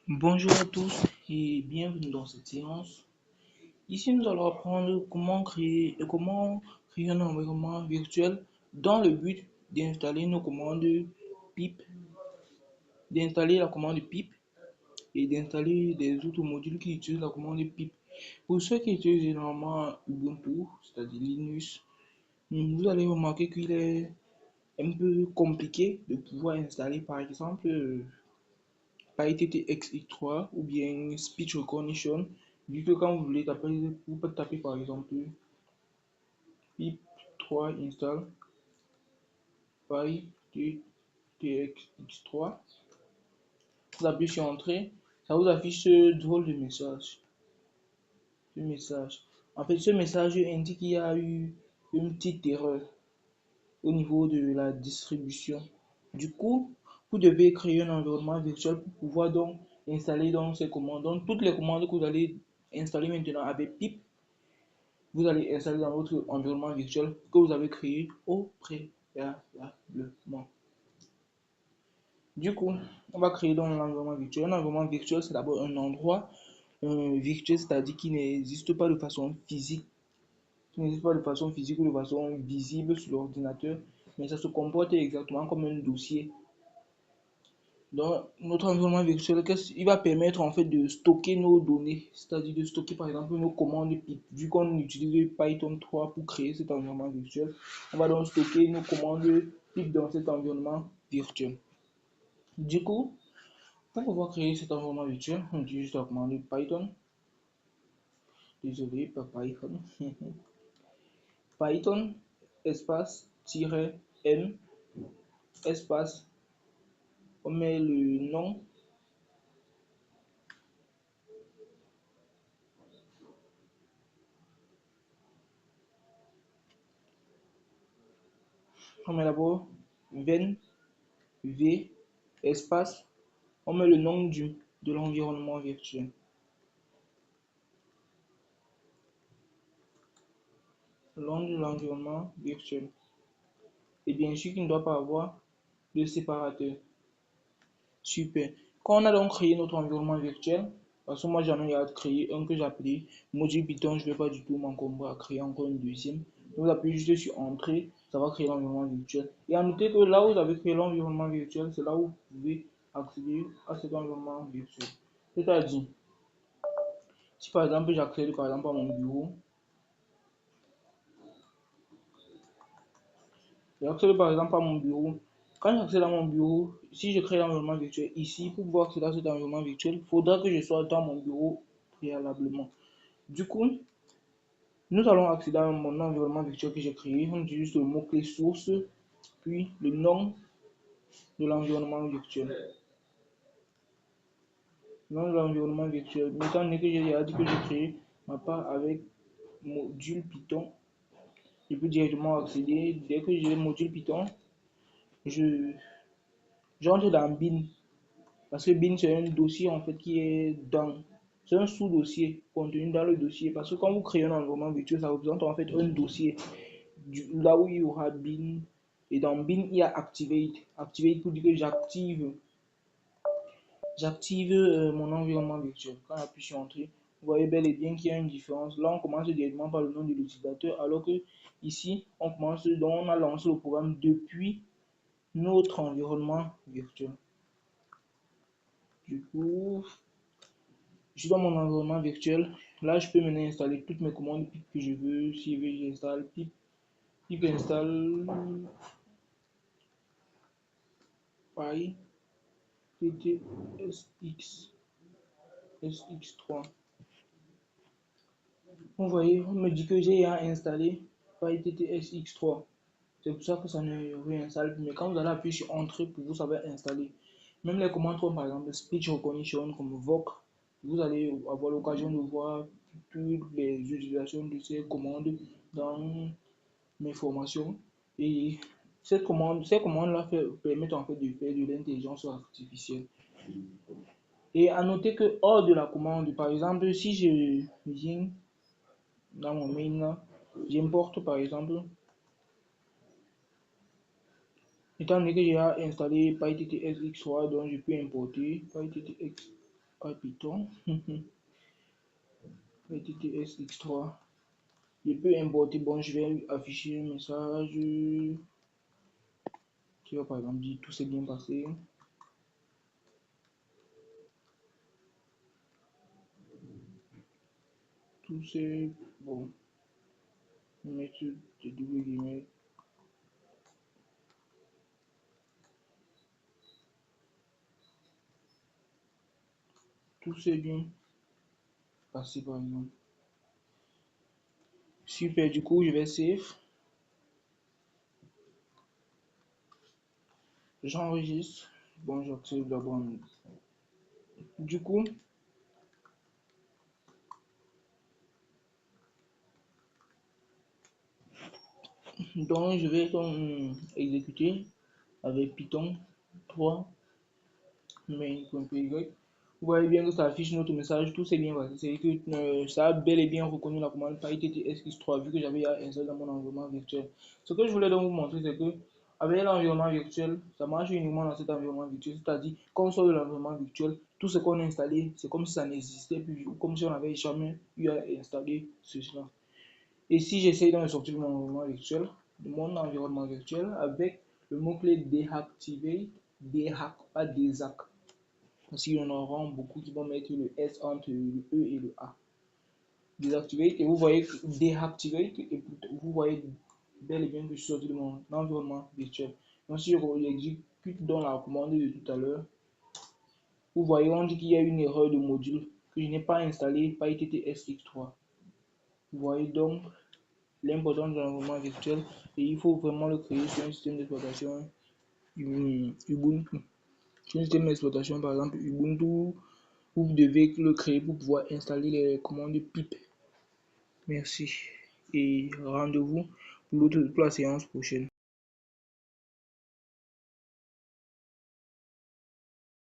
Bonjour à tous et bienvenue dans cette séance. Ici, nous allons apprendre comment créer un environnement virtuel dans le but d'installer nos commandes pip, d'installer la commande pip et d'installer des autres modules qui utilisent la commande pip. Pour ceux qui utilisent généralement Ubuntu, c'est-à-dire Linux, vous allez remarquer qu'il est un peu compliqué de pouvoir installer par exemple PyTTX3 ou bien Speech Recognition, vu que quand vous voulez taper, vous pouvez taper par exemple pip3 install PyTTX3, vous appuyez sur Entrée, ça vous affiche ce drôle de message. En fait, ce message indique qu'il y a eu une petite erreur au niveau de la distribution. Du coup, vous devez créer un environnement virtuel pour pouvoir donc installer dans ces commandes. Donc, toutes les commandes que vous allez installer maintenant avec pip, vous allez installer dans votre environnement virtuel que vous avez créé au préalablement. Du coup, on va créer dans l'environnement virtuel. Un environnement virtuel, c'est d'abord un endroit virtuel, c'est-à-dire qui n'existe pas de façon physique, ou de façon visible sur l'ordinateur, mais ça se comporte exactement comme un dossier. Donc, notre environnement virtuel, il va permettre en fait de stocker nos données, c'est-à-dire de stocker par exemple nos commandes pip. Vu qu'on utilise Python 3 pour créer cet environnement virtuel, on va donc stocker nos commandes pip dans cet environnement virtuel. Du coup, pour pouvoir créer cet environnement virtuel, on utilise la commande Python. Désolé, pas Python. Python, espace, -m, espace, on met le nom, on met d'abord ven, v, espace, on met le nom de l'environnement virtuel. Le nom de l'environnement virtuel. Et bien sûr qu'il ne doit pas avoir de séparateur. Super. Quand on a donc créé notre environnement virtuel, parce que moi j'en ai créé un que j'ai appelé module Python, je ne vais pas du tout m'encombrer à créer encore une deuxième. Vous appuyez juste sur Entrée, ça va créer l'environnement virtuel. Et à noter que là où vous avez créé l'environnement virtuel, c'est là où vous pouvez accéder à cet environnement virtuel. C'est-à-dire, si par exemple j'accède par exemple à mon bureau, j'accède par exemple à mon bureau. Quand j'accède à mon bureau, si je crée l'environnement virtuel ici, pour pouvoir accéder à cet environnement virtuel, il faudra que je sois dans mon bureau préalablement. Du coup, nous allons accéder à mon environnement virtuel que j'ai créé. On utilise le mot-clé source, puis le nom de l'environnement virtuel. Nom de l'environnement virtuel. Mais étant donné que j'ai déjà dit que j'ai créé ma part avec module Python, je peux directement accéder. Dès que j'ai le module Python, je j'entre dans bin. Parce que bin, c'est un dossier en fait qui est dans. C'est un sous-dossier contenu dans le dossier. Parce que quand vous créez un environnement virtuel, ça représente en fait un dossier. Là où il y aura bin. Et dans bin, il y a activate. Activate pour dire que j'active mon environnement virtuel. Quand j'appuie sur entrée, vous voyez bel et bien qu'il y a une différence. Là, on commence directement par le nom de l'utilisateur, alors que ici, on a lancé le programme depuis notre environnement virtuel. Du coup, je suis dans mon environnement virtuel. Là, je peux maintenant installer toutes mes commandes pip que je veux. Si je veux, j'installe pip install py ttSX sx3. Vous voyez, on me dit que j'ai à installer pyttSX3. C'est pour ça que ça ne réinstalle plus. Mais quand vous allez appuyer sur Entrée pour vous savoir installer, même les commandes comme par exemple Speech Recognition, comme Voc, vous allez avoir l'occasion de voir toutes les utilisations de ces commandes dans mes formations. Et ces commandes-là permettent en fait de faire de l'intelligence artificielle. Et à noter que hors de la commande, par exemple, si je viens dans mon main, j'importe par exemple, étant donné que j'ai installé PyTTSX3, donc je peux importer PyTTX à Python. PyTTS X3. Je peux importer, bon, je vais afficher un message qui va par exemple dire tout s'est bien passé. Tout c'est bon. Mettre des double guillemets. Tout s'est bien passé par exemple. Super, du coup, je vais save. J'enregistre. Bon, j'active d'abord. Du coup, donc je vais exécuter avec Python 3 main.py. Vous voyez bien que ça affiche notre message, tout s'est bien passé. C'est que ça a bel et bien reconnu la commande PyTTS3 vu que j'avais installé dans mon environnement virtuel. Ce que je voulais donc vous montrer, c'est que avec l'environnement virtuel, ça marche uniquement dans cet environnement virtuel. C'est-à-dire, quand on sort de l'environnement virtuel, tout ce qu'on a installé, c'est comme si ça n'existait plus, ou comme si on n'avait jamais eu à installer cela. Et si j'essaye de sortir de mon environnement virtuel, avec le mot-clé deactivate, dehack, pas desac. Parce qu'il y en aura beaucoup qui vont mettre le S entre le E et le A. Deactivate, et vous voyez deactivate, et vous voyez bel et bien que je suis sorti de mon environnement virtuel. Donc si j'exécute dans la commande de tout à l'heure, vous voyez, on dit qu'il y a une erreur de module, que je n'ai pas installé PyTTS-X3. Vous voyez donc l'importance de l'environnement virtuel, et il faut vraiment le créer sur un système d'exploitation Ubuntu. Sur un système d'exploitation par exemple Ubuntu, vous devez le créer pour pouvoir installer les commandes pip. Merci et rendez-vous pour la séance prochaine.